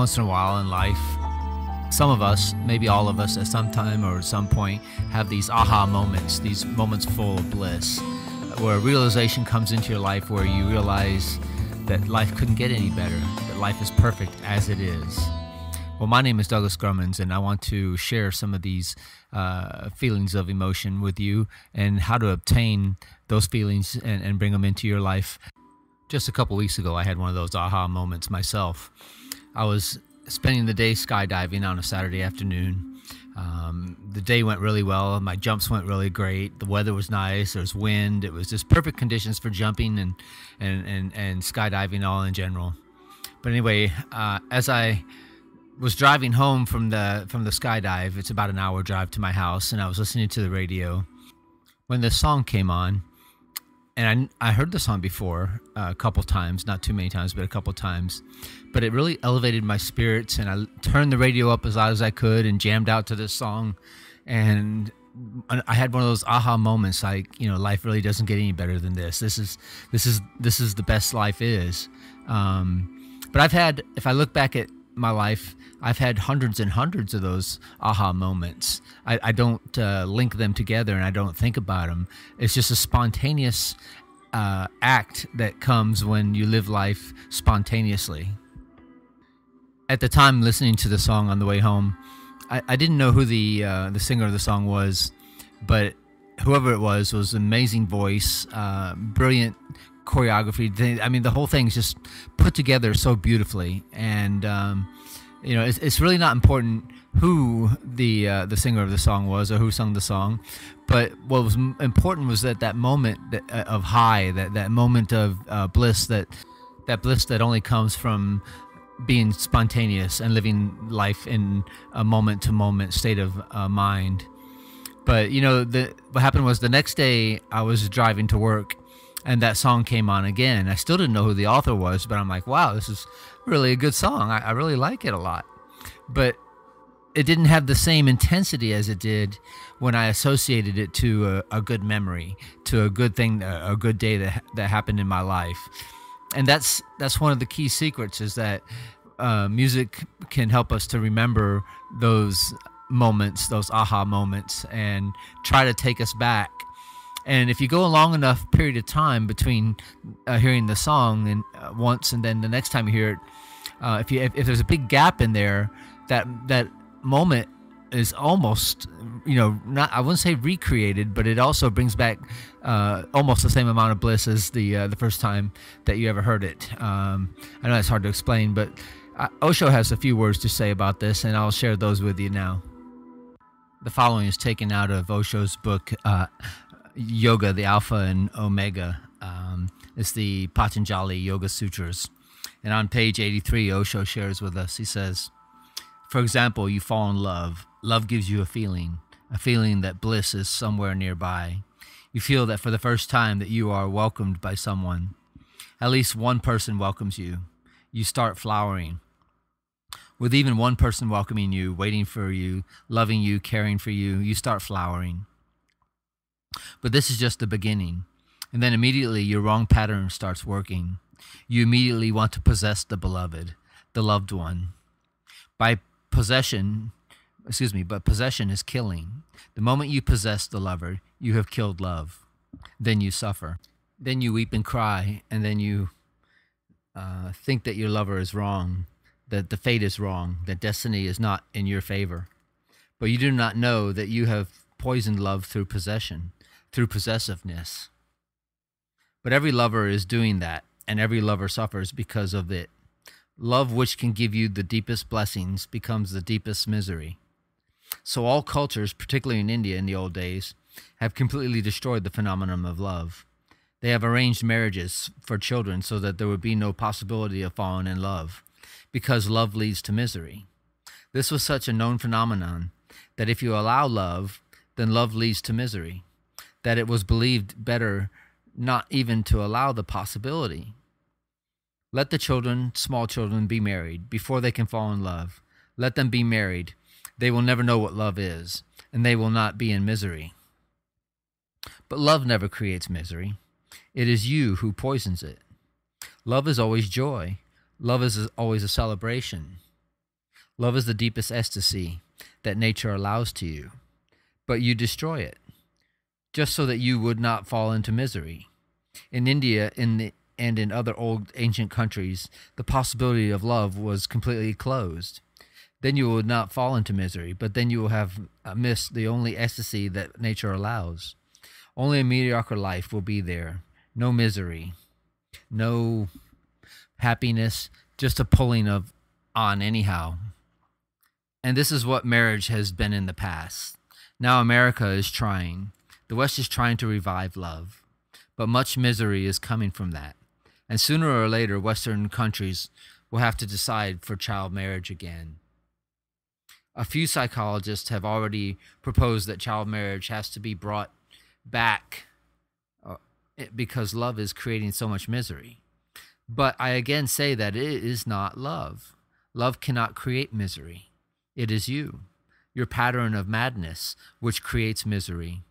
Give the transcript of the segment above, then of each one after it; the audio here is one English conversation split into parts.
once in a while in life, some of us, maybe all of us at some time or at some point, have these aha moments, these moments full of bliss, where a realization comes into your life where you realize that life couldn't get any better, that life is perfect as it is. Well, my name is Douglas Grummons, and I want to share some of these feelings of emotion with you and how to obtain those feelings and bring them into your life. Just a couple weeks ago, I had one of those aha moments myself. I was spending the day skydiving on a Saturday afternoon. The day went really well. My jumps went really great. The weather was nice. There was wind. It was just perfect conditions for jumping and skydiving all in general. But anyway, as I was driving home from the skydive, it's about an hour drive to my house, and I was listening to the radio when this song came on. And I heard the song before a couple times, not too many times, but a couple times. But it really elevated my spirits, and I turned the radio up as loud as I could and jammed out to this song. And I had one of those aha moments, like, you know, life really doesn't get any better than this. This is the best life is. But I've had, if I look back at my life, I've had hundreds and hundreds of those aha moments. I don't link them together, and I don't think about them. It's just a spontaneous act that comes when you live life spontaneously. At the time listening to the song on the way home, I didn't know who the singer of the song was, but whoever it was an amazing voice, brilliant choreography. I mean, the whole thing's just put together so beautifully, and you know, it's really not important who the singer of the song was or who sung the song, but what was important was that moment of high, that moment of bliss, that bliss that only comes from being spontaneous and living life in a moment-to-moment state of mind. But you know, what happened was the next day I was driving to work, and that song came on again. I still didn't know who the author was, but I'm like, wow, this is really a good song. I really like it a lot. But it didn't have the same intensity as it did when I associated it to a good memory, to a good thing, a good day that happened in my life. And that's one of the key secrets, is that music can help us to remember those moments, those aha moments, and try to take us back. And if you go a long enough period of time between hearing the song and once and then the next time you hear it, if there's a big gap in there, that moment is almost, you know, not, I wouldn't say recreated, but it also brings back almost the same amount of bliss as the first time that you ever heard it. I know it's hard to explain, but Osho has a few words to say about this, and I'll share those with you now. The following is taken out of Osho's book, Yoga, the Alpha and Omega. It's the Patanjali Yoga Sutras. And on page 83, Osho shares with us, he says, for example, you fall in love. Love gives you a feeling that bliss is somewhere nearby. You feel that for the first time that you are welcomed by someone. At least one person welcomes you. You start flowering. With even one person welcoming you, waiting for you, loving you, caring for you, you start flowering. But this is just the beginning. And then immediately your wrong pattern starts working. You immediately want to possess the beloved, the loved one. But possession is killing. The moment you possess the lover, you have killed love. Then you suffer. Then you weep and cry, and then you think that your lover is wrong, that the fate is wrong, that destiny is not in your favor. But you do not know that you have poisoned love through possession, through possessiveness. But every lover is doing that, and every lover suffers because of it. Love, which can give you the deepest blessings, becomes the deepest misery. So all cultures, particularly in India in the old days, have completely destroyed the phenomenon of love. They have arranged marriages for children so that there would be no possibility of falling in love, because love leads to misery. This was such a known phenomenon that if you allow love, then love leads to misery, that it was believed better not even to allow the possibility. Let the children, small children, be married before they can fall in love. Let them be married. They will never know what love is, and they will not be in misery. But love never creates misery. It is you who poisons it. Love is always joy. Love is always a celebration. Love is the deepest ecstasy that nature allows to you, but you destroy it, just so that you would not fall into misery. In India and in other old ancient countries, the possibility of love was completely closed. Then you will not fall into misery, but then you will have missed the only ecstasy that nature allows. Only a mediocre life will be there. No misery, no happiness, just a pulling of on anyhow. And this is what marriage has been in the past. Now America is trying. The West is trying to revive love. But much misery is coming from that. And sooner or later, Western countries will have to decide for child marriage again. A few psychologists have already proposed that child marriage has to be brought back because love is creating so much misery. But I again say that it is not love. Love cannot create misery. It is you, your pattern of madness, which creates misery.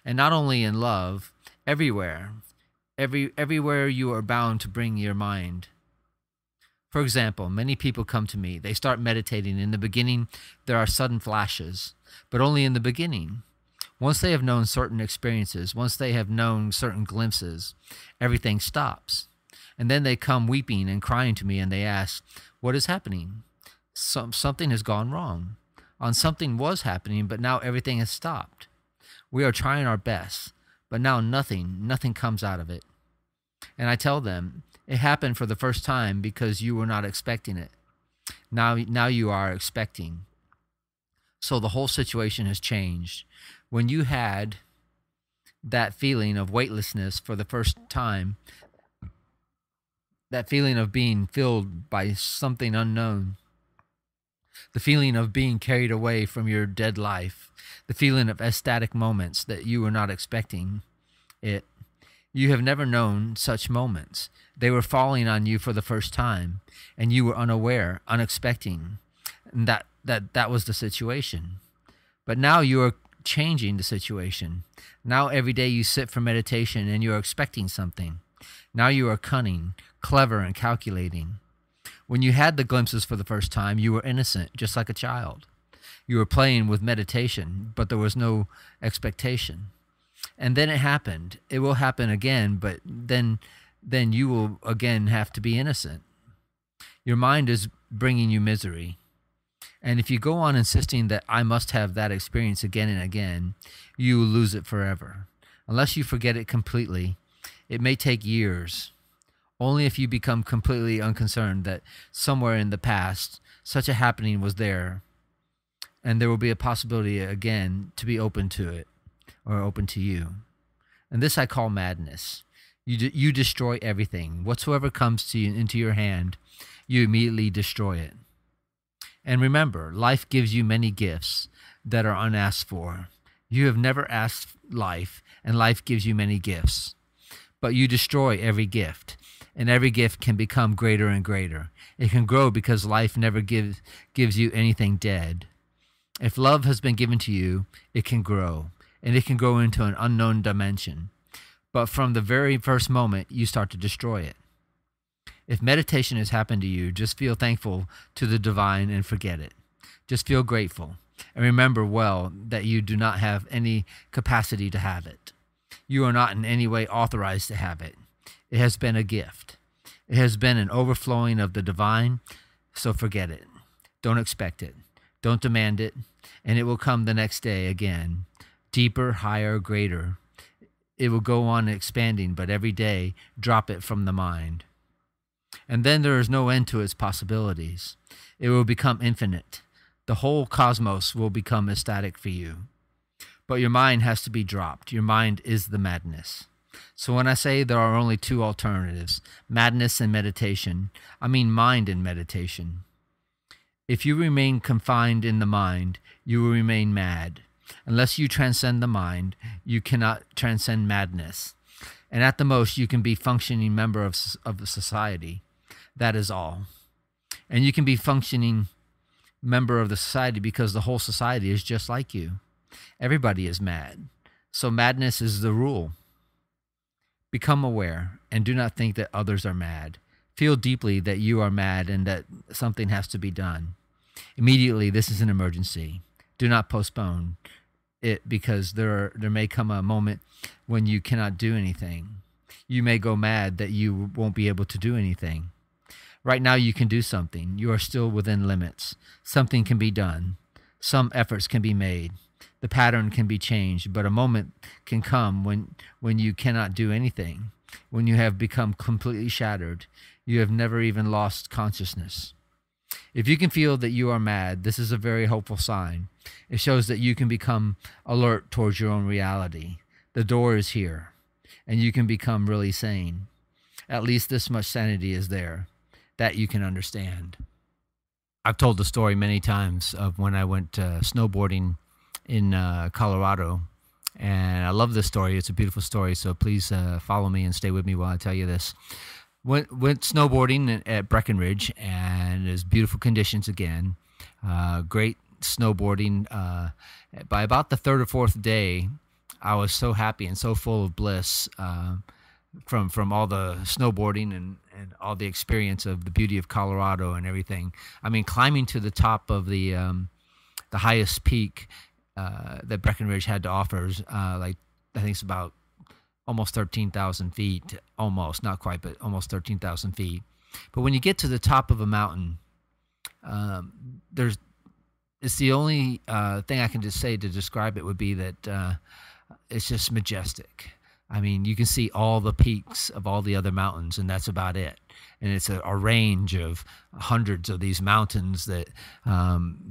And not only in love, everywhere. Everywhere you are bound to bring your mind. For example, many people come to me. They start meditating. In the beginning, there are sudden flashes, but only in the beginning. Once they have known certain experiences, once they have known certain glimpses, everything stops. And then they come weeping and crying to me, and they ask, what is happening? Something has gone wrong. Something was happening, but now everything has stopped. We are trying our best, but now nothing comes out of it. And I tell them, it happened for the first time because you were not expecting it. Now you are expecting. So the whole situation has changed. When you had that feeling of weightlessness for the first time, that feeling of being filled by something unknown, the feeling of being carried away from your dead life, the feeling of ecstatic moments that you were not expecting it. You have never known such moments. They were falling on you for the first time, and you were unaware, unexpecting. And that was the situation. But now you are changing the situation. Now every day you sit for meditation and you are expecting something. Now you are cunning, clever, and calculating. When you had the glimpses for the first time, you were innocent, just like a child. You were playing with meditation, but there was no expectation. And then it happened. It will happen again, but then you will again have to be innocent. Your mind is bringing you misery. And if you go on insisting that I must have that experience again and again, you will lose it forever. Unless you forget it completely, it may take years. Only if you become completely unconcerned that somewhere in the past, such a happening was there, and there will be a possibility again to be open to it, or open to you. And this I call madness. You destroy everything. Whatsoever comes to you into your hand, you immediately destroy it. And remember, life gives you many gifts that are unasked for. You have never asked life, and life gives you many gifts. But you destroy every gift, and every gift can become greater and greater. It can grow because life never gives you anything dead. If love has been given to you, it can grow, and it can grow into an unknown dimension. But from the very first moment, you start to destroy it. If meditation has happened to you, just feel thankful to the divine and forget it. Just feel grateful, and remember well that you do not have any capacity to have it. You are not in any way authorized to have it. It has been a gift. It has been an overflowing of the divine, so forget it. Don't expect it. Don't demand it, and it will come the next day again, deeper, higher, greater. It will go on expanding, but every day drop it from the mind. And then there is no end to its possibilities. It will become infinite. The whole cosmos will become ecstatic for you. But your mind has to be dropped. Your mind is the madness. So when I say there are only two alternatives, madness and meditation, I mean mind and meditation. If you remain confined in the mind, you will remain mad. Unless you transcend the mind, you cannot transcend madness. And at the most, you can be a functioning member of the society. That is all. And you can be functioning member of the society because the whole society is just like you. Everybody is mad. So madness is the rule. Become aware and do not think that others are mad. Feel deeply that you are mad and that something has to be done. Immediately, this is an emergency. Do not postpone it, because there may come a moment when you cannot do anything. You may go mad that you won't be able to do anything. Right now, you can do something. You are still within limits. Something can be done. Some efforts can be made. The pattern can be changed, but a moment can come when you cannot do anything, when you have become completely shattered. You have never even lost consciousness. If you can feel that you are mad, this is a very hopeful sign. It shows that you can become alert towards your own reality. The door is here, and you can become really sane. At least this much sanity is there, that you can understand. I've told the story many times of when I went snowboarding in Colorado, and I love this story. It's a beautiful story, so please follow me and stay with me while I tell you this. Went snowboarding at Breckenridge, and there's beautiful conditions again. Great snowboarding. By about the third or fourth day, I was so happy and so full of bliss from all the snowboarding and all the experience of the beauty of Colorado and everything. I mean, climbing to the top of the highest peak that Breckenridge had to offer, like I think it's about almost 13,000 feet, almost, not quite, but almost 13,000 feet. But when you get to the top of a mountain, it's the only thing I can just say to describe it would be that it's just majestic. I mean, you can see all the peaks of all the other mountains, and that's about it. And it's a range of hundreds of these mountains that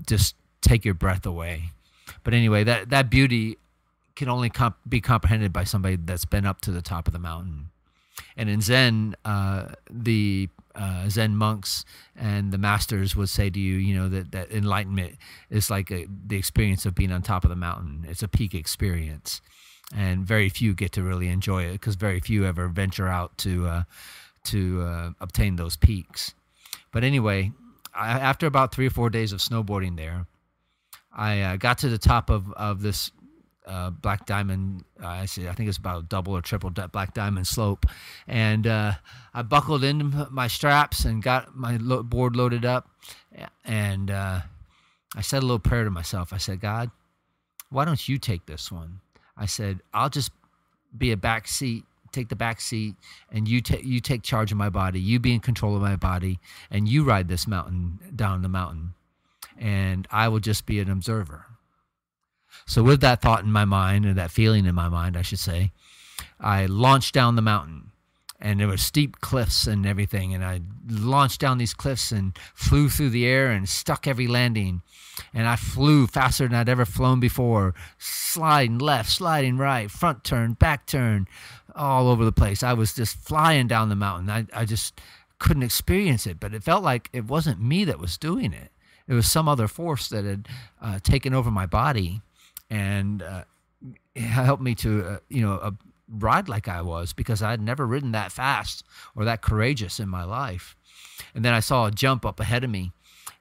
just take your breath away. But anyway, that beauty can only be comprehended by somebody that's been up to the top of the mountain. And in Zen, the Zen monks and the masters would say to you, that enlightenment is like the experience of being on top of the mountain. It's a peak experience. And very few get to really enjoy it, because very few ever venture out to obtain those peaks. But anyway, after about 3 or 4 days of snowboarding there, I got to the top of this black diamond. I think it's about a double or triple black diamond slope, and I buckled into my straps and got my board loaded up, and I said a little prayer to myself. I said, God, why don't you take this one? I said, I'll just be a back seat, take the back seat, and you take charge of my body. You be in control of my body, and you ride this mountain down the mountain, and I will just be an observer. So with that thought in my mind, or that feeling in my mind, I should say, I launched down the mountain. And there were steep cliffs and everything, and I launched down these cliffs and flew through the air and stuck every landing. And I flew faster than I'd ever flown before, sliding left, sliding right, front turn, back turn, all over the place. I was just flying down the mountain. I just couldn't experience it, but it felt like it wasn't me that was doing it. It was some other force that had taken over my body, and it helped me to, ride like I was, because I had never ridden that fast or that courageous in my life. And then I saw a jump up ahead of me,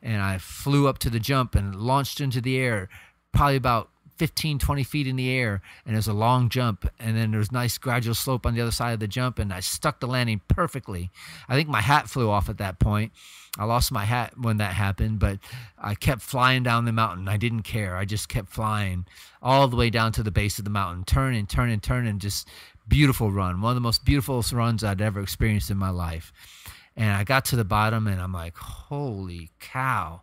and I flew up to the jump and launched into the air, probably about 15, 20 feet in the air, and there's a long jump, and then there's a nice gradual slope on the other side of the jump, and I stuck the landing perfectly. I think my hat flew off at that point. I lost my hat when that happened, but I kept flying down the mountain. I didn't care. I just kept flying all the way down to the base of the mountain, turning, just beautiful run. One of the most beautiful runs I'd ever experienced in my life. And I got to the bottom, and I'm like, holy cow,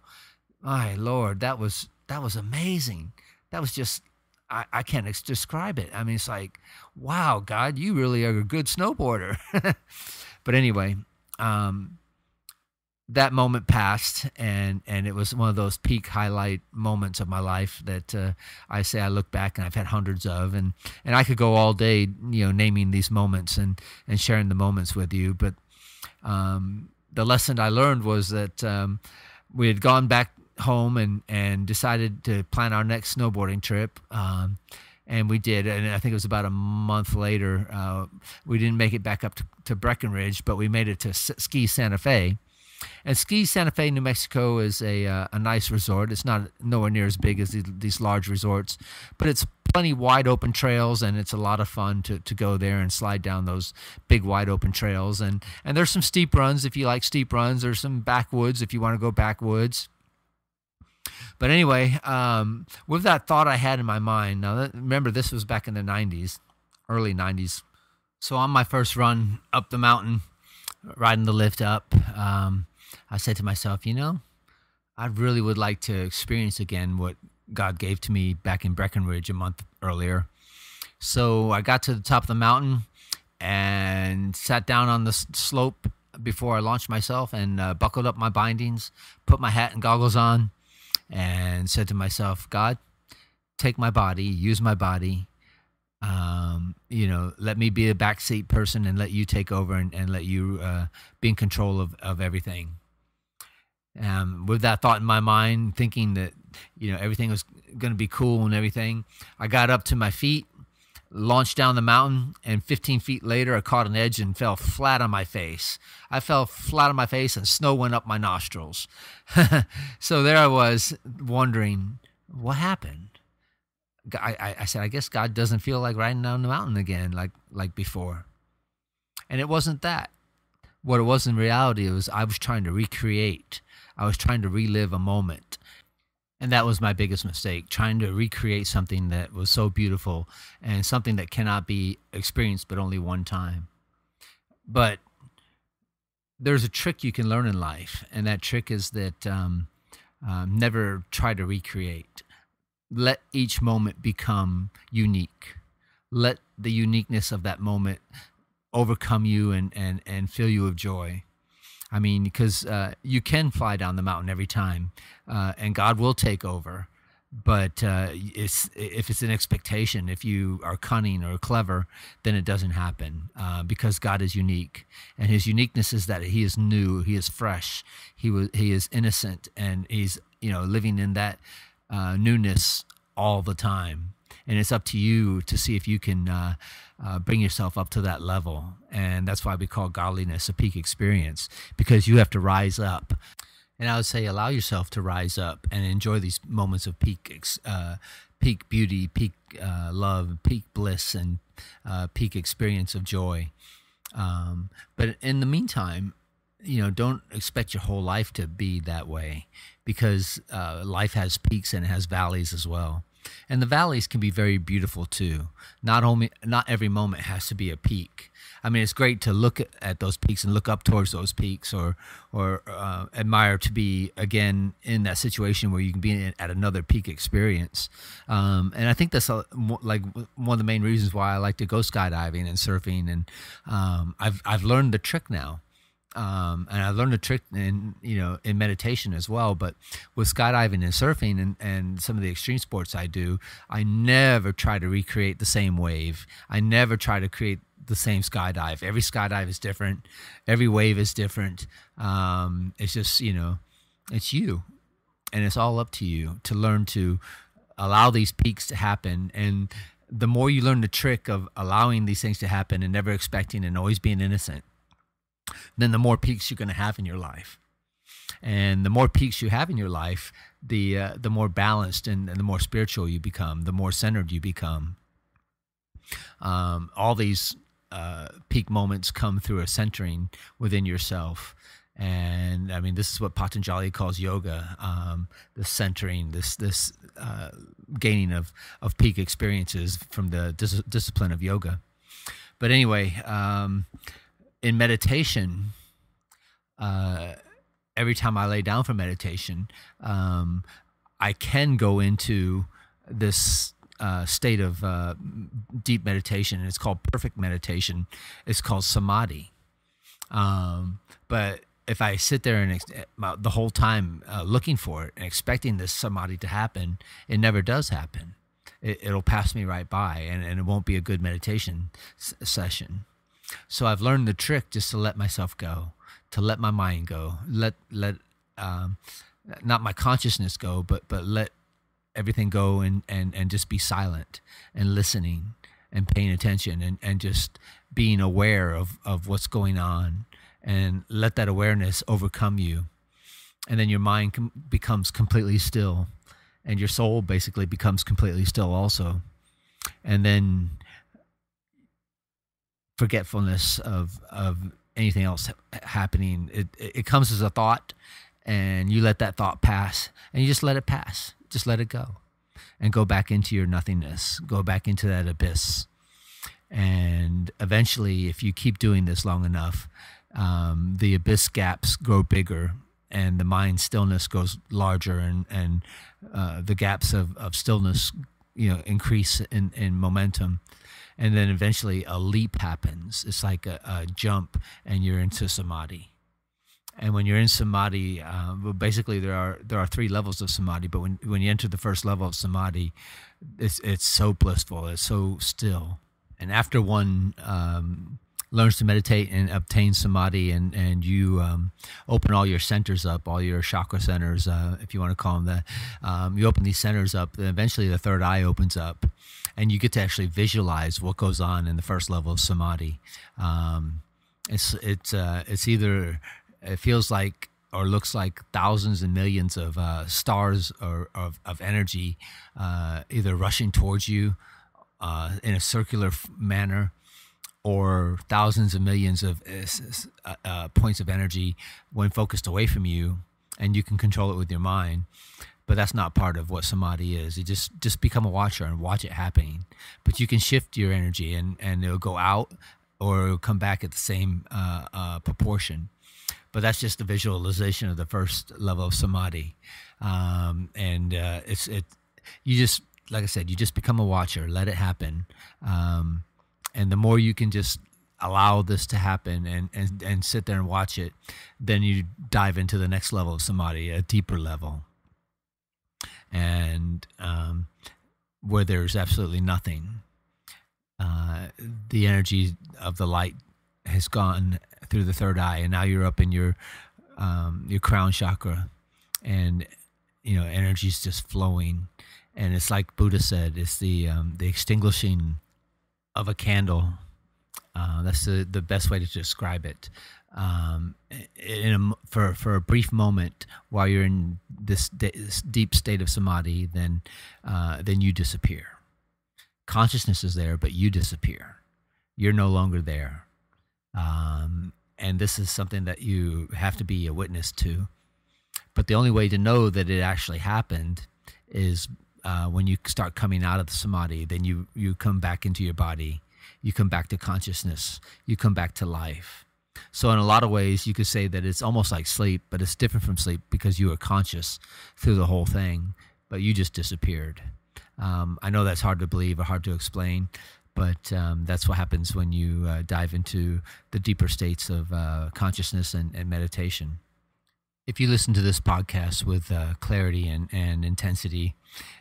my Lord, that was amazing. That was just, I can't describe it. I mean, it's like, wow, God, you really are a good snowboarder. But anyway, that moment passed, and it was one of those peak highlight moments of my life that I say I look back, and I've had hundreds of, and I could go all day, naming these moments and sharing the moments with you. But the lesson I learned was that we had gone back home and decided to plan our next snowboarding trip, and we did. And I think it was about a month later. We didn't make it back up to Breckenridge, but we made it to Ski Santa Fe. And Ski Santa Fe, New Mexico is a nice resort. It's nowhere near as big as these large resorts, but it's plenty wide open trails, and it's a lot of fun to go there and slide down those big wide open trails. And there's some steep runs if you like steep runs. There's some backwoods if you want to go backwoods. But anyway, with that thought I had in my mind, now remember this was back in the 90s, early 90s. So on my first run up the mountain, riding the lift up, I said to myself, I really would like to experience again what God gave to me back in Breckenridge a month earlier. So I got to the top of the mountain and sat down on the slope before I launched myself and buckled up my bindings, put my hat and goggles on, and said to myself, God, take my body, use my body, let me be a backseat person and let you take over and let you be in control of everything. With that thought in my mind, thinking that, everything was going to be cool and everything, I got up to my feet, launched down the mountain, and 15 feet later, I caught an edge and fell flat on my face. I fell flat on my face and snow went up my nostrils. So there I was wondering, what happened? I said, I guess God doesn't feel like riding down the mountain again like before. And it wasn't that. What it was in reality was I was trying to recreate. I was trying to relive a moment. And that was my biggest mistake, trying to recreate something that was so beautiful and something that cannot be experienced but only one time. But there's a trick you can learn in life, and that trick is that never try to recreate. Let each moment become unique. Let the uniqueness of that moment overcome you and fill you with joy. I mean, because you can fly down the mountain every time, and God will take over. But if it's an expectation, if you are cunning or clever, then it doesn't happen because God is unique. And his uniqueness is that he is new, he is fresh, he is innocent, and he's living in that newness all the time. And it's up to you to see if you can bring yourself up to that level. And that's why we call godliness a peak experience, because you have to rise up. And I would say allow yourself to rise up and enjoy these moments of peak beauty, peak love, peak bliss, and peak experience of joy. But in the meantime, don't expect your whole life to be that way, because life has peaks and it has valleys as well. And the valleys can be very beautiful too. Not every moment has to be a peak. I mean, it's great to look at those peaks and look up towards those peaks, or admire to be again in that situation where you can be at another peak experience. And I think that's like one of the main reasons why I like to go skydiving and surfing. And I've learned the trick now. And I learned a trick in meditation as well. But with skydiving and surfing and some of the extreme sports I do, I never try to recreate the same wave. I never try to create the same skydive. Every skydive is different. Every wave is different. It's just, it's you. And it's all up to you to learn to allow these peaks to happen. And the more you learn the trick of allowing these things to happen and never expecting and always being innocent, then the more peaks you're going to have in your life. And the more peaks you have in your life, the more balanced and the more spiritual you become, the more centered you become. All these peak moments come through a centering within yourself. And I mean, this is what Patanjali calls yoga, the centering, this gaining of peak experiences from the discipline of yoga. But anyway, in meditation, every time I lay down for meditation, I can go into this state of deep meditation, and it's called perfect meditation. It's called samadhi. But if I sit there and the whole time looking for it and expecting this samadhi to happen, it never does happen. It'll pass me right by, and it won't be a good meditation session. So I've learned the trick just to let myself go, to let my mind go, let not my consciousness go, but let everything go and just be silent and listening and paying attention and just being aware of what's going on, and let that awareness overcome you. And then your mind becomes completely still, and your soul basically becomes completely still also. And then forgetfulness of anything else happening. It comes as a thought, and you let that thought pass, and you just let it pass. Just let it go, and go back into your nothingness. Go back into that abyss. And eventually, if you keep doing this long enough, the abyss gaps grow bigger, and the mind stillness goes larger, and the gaps of stillness, increase in momentum. And then eventually a leap happens. It's like a jump, and you're into samadhi. And when you're in samadhi, basically there are 3 levels of samadhi. But when you enter the first level of samadhi, it's so blissful. It's so still. And after one learns to meditate and obtain samadhi, and you open all your centers up, all your chakra centers, if you want to call them that, you open these centers up, then eventually the third eye opens up, and you get to actually visualize what goes on in the first level of samadhi. It's either, it feels like or looks like thousands and millions of stars or of energy either rushing towards you in a circular manner, or thousands of millions of points of energy when focused away from you, and you can control it with your mind. But that's not part of what samadhi is. You just become a watcher and watch it happening. But you can shift your energy, and it'll go out or it'll come back at the same proportion. But that's just the visualization of the first level of samadhi. You just, like I said, you just become a watcher, let it happen. And the more you can just allow this to happen and sit there and watch it, then you dive into the next level of samadhi, a deeper level. And where there's absolutely nothing. The energy of the light has gone through the third eye, and now you're up in your crown chakra, and energy is just flowing. And it's like Buddha said, it's the extinguishing of a candle. That's the best way to describe it. For a brief moment, while you're in this deep state of samadhi, then you disappear. Consciousness is there, but you disappear. You're no longer there. And this is something that you have to be a witness to. But the only way to know that it actually happened is when you start coming out of the samadhi. Then you come back into your body. You come back to consciousness. You come back to life. So in a lot of ways, you could say that it's almost like sleep, but it's different from sleep because you were conscious through the whole thing, but you just disappeared. I know that's hard to believe or hard to explain, but that's what happens when you dive into the deeper states of consciousness and meditation. If you listen to this podcast with clarity and intensity,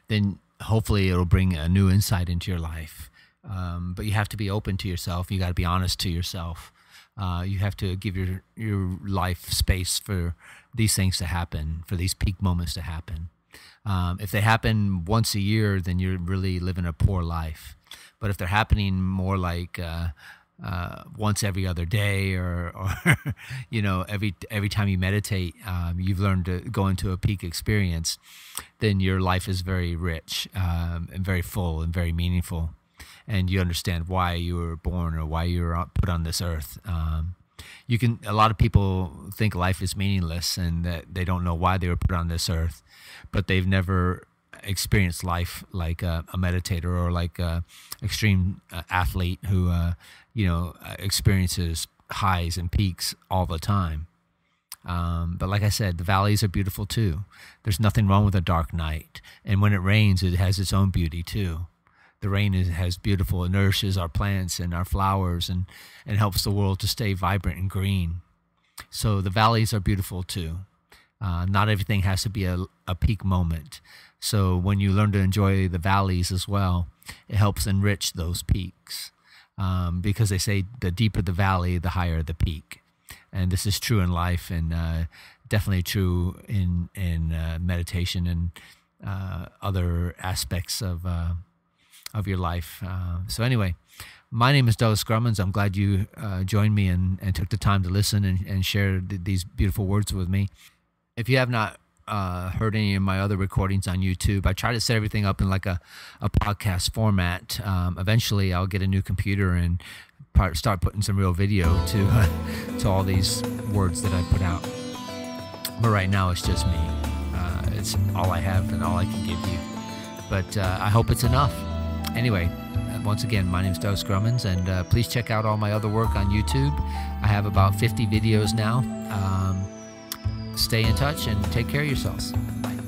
then hopefully it'll bring a new insight into your life. But you have to be open to yourself. You got to be honest to yourself. You have to give your life space for these things to happen, for these peak moments to happen. If they happen once a year, then you're really living a poor life. But if they're happening more like once every other day, or every time you meditate, you've learned to go into a peak experience, then your life is very rich and very full and very meaningful. And you understand why you were born or why you were put on this earth. A lot of people think life is meaningless and that they don't know why they were put on this earth, but they've never experienced life like a meditator or like a extreme athlete who experiences highs and peaks all the time. But like I said, the valleys are beautiful too. There's nothing wrong with a dark night, and when it rains, it has its own beauty too. The rain has beautiful, it nourishes our plants and our flowers and helps the world to stay vibrant and green. So the valleys are beautiful too. Not everything has to be a peak moment. So when you learn to enjoy the valleys as well, it helps enrich those peaks. Because they say the deeper the valley, the higher the peak. And this is true in life, and definitely true in meditation and other aspects of your life. So anyway, my name is Douglas Grummons. I'm glad you joined me and took the time to listen and share these beautiful words with me. If you have not heard any of my other recordings on YouTube, I try to set everything up in like a podcast format. Eventually, I'll get a new computer and start putting some real video to all these words that I put out. But right now it's just me. It's all I have and all I can give you. But I hope it's enough. Anyway, once again, my name's Grummons, and please check out all my other work on YouTube. I have about 50 videos now. Stay in touch and take care of yourselves. Bye.